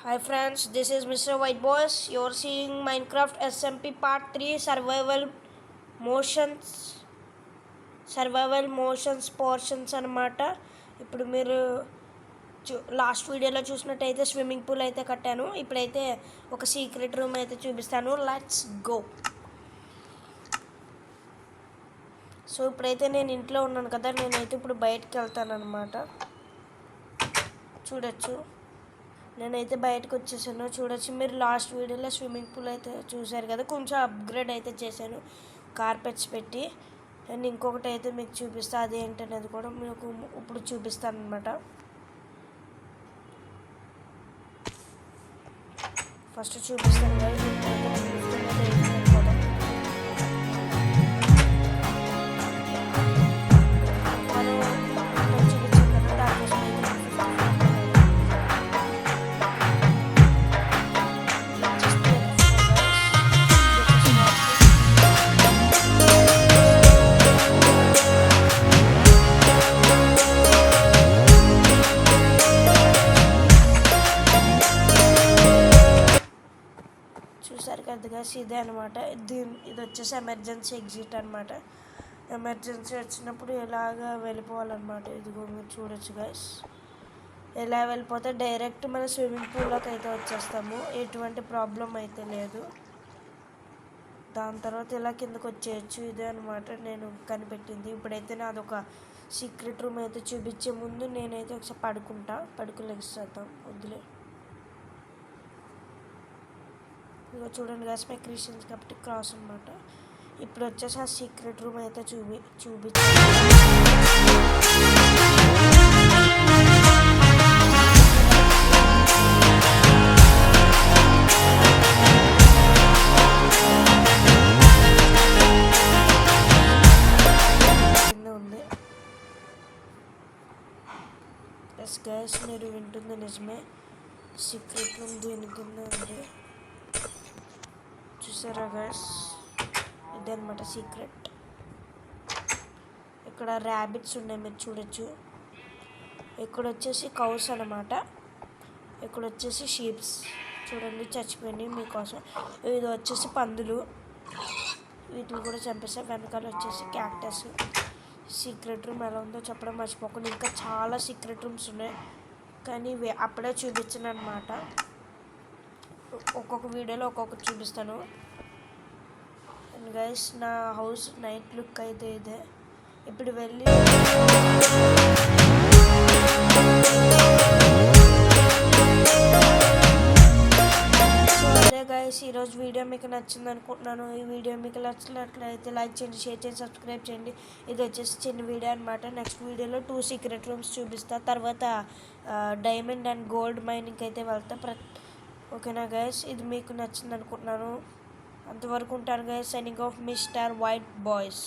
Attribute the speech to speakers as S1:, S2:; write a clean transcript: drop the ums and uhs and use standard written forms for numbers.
S1: Hi friends, this is Mr. White Boys. You're seeing Minecraft SMP Part 3 Survival Motions Portions అనమాట. ఇప్పుడు మీరు last వీడియోలో చూసినట్టయితే swimming pool అయితే కట్టాను. ఇప్పుడైతే ఒక సీక్రెట్ రూమ్ అయితే చూపిస్తాను. Let's go. సో ఇప్పుడైతే నేను ఇంట్లో ఉన్నాను కదా, నేనైతే ఇప్పుడు బయటకు వెళ్తాను అనమాట. చూడొచ్చు, నేనైతే బయటకు వచ్చేసాను. చూడొచ్చు, మీరు లాస్ట్ వీడియోలో స్విమ్మింగ్ పూల్ అయితే చూసారు కదా, కొంచెం అప్గ్రేడ్ అయితే చేశాను కార్పెట్స్ పెట్టి. అండ్ ఇంకొకటి అయితే మీకు చూపిస్తా, అదేంటనేది కూడా మీకు ఇప్పుడు చూపిస్తాను అనమాట. ఫస్ట్ చూపిస్తాను కదా. చూసారు కదా, ఇదే అనమాట. ఇది వచ్చేసి ఎమర్జెన్సీ ఎగ్జిట్ అనమాట. ఎమర్జెన్సీ వచ్చినప్పుడు ఎలాగా వెళ్ళిపోవాలన్నమాట. ఇదిగో మీరు చూడొచ్చు గైస్. ఎలా వెళ్ళిపోతే డైరెక్ట్ మన స్విమ్మింగ్ పూల్లోకి అయితే వచ్చేస్తాము, ఎటువంటి ప్రాబ్లం అయితే లేదు. దాని తర్వాత ఇలా కిందకు వచ్చేయచ్చు. ఇదే అనమాట నేను కనిపెట్టింది. ఇప్పుడైతే నాదొక సీక్రెట్ రూమ్ అయితే చూపించే ముందు నేనైతే ఒకసారి పడుకులేస్తాం వద్దులే. ఇక చూడండి గ్యాస్, మై క్రిస్టియన్స్ కాబట్టి క్రాస్ అనమాట. ఇప్పుడు వచ్చేసి ఆ సీక్రెట్ రూమ్ అయితే చూపించి ఉంది. ఎస్ గ్యాస్, మీరు వింటుంది నిజమే, సీక్రెట్ రూమ్ దీని కింద ఉంది. చూసారా గైస్, ఇదే అనమాట సీక్రెట్. ఇక్కడ ర్యాబిట్స్ ఉన్నాయి, మీరు చూడొచ్చు. ఇక్కడ వచ్చేసి కౌస్ అనమాట, ఇక్కడ వచ్చేసి షీప్స్ చూడండి చచ్చిపోయినాయి మీకోసం. ఇది వచ్చేసి పందులు, వీటిని కూడా చంపేస్తాయి. వెనకాల వచ్చేసి క్యాక్టస్. సీక్రెట్ రూమ్ ఎలా ఉందో చెప్పడం మర్చిపోకుండా, ఇంకా చాలా సీక్రెట్ రూమ్స్ ఉన్నాయి కానీ అప్పుడే చూపించను అనమాట. ఒక్కొక్క వీడియోలో ఒక్కొక్కటి చూపిస్తాను. అండ్ గైస్, నా హౌస్ నైట్ లుక్ అయితే ఇదే. ఇప్పుడు వెళ్ళి అదే గైస్, ఈరోజు వీడియో మీకు నచ్చింది అనుకుంటున్నాను. ఈ వీడియో మీకు నచ్చినట్లయితే లైక్ చేయండి, షేర్ చేయండి, సబ్స్క్రైబ్ చేయండి. ఇది వచ్చేసి చిన్న వీడియో అనమాట. నెక్స్ట్ వీడియోలో 2 సీక్రెట్ రూమ్స్ చూపిస్తా. తర్వాత డైమండ్ అండ్ గోల్డ్ మైనింగ్కి అయితే వెళ్తా. ఓకేనా గైస్, ఇది మీకు నచ్చింది అనుకుంటున్నాను. అంతవరకు ఉంటాను guys. Signing off mister white boys.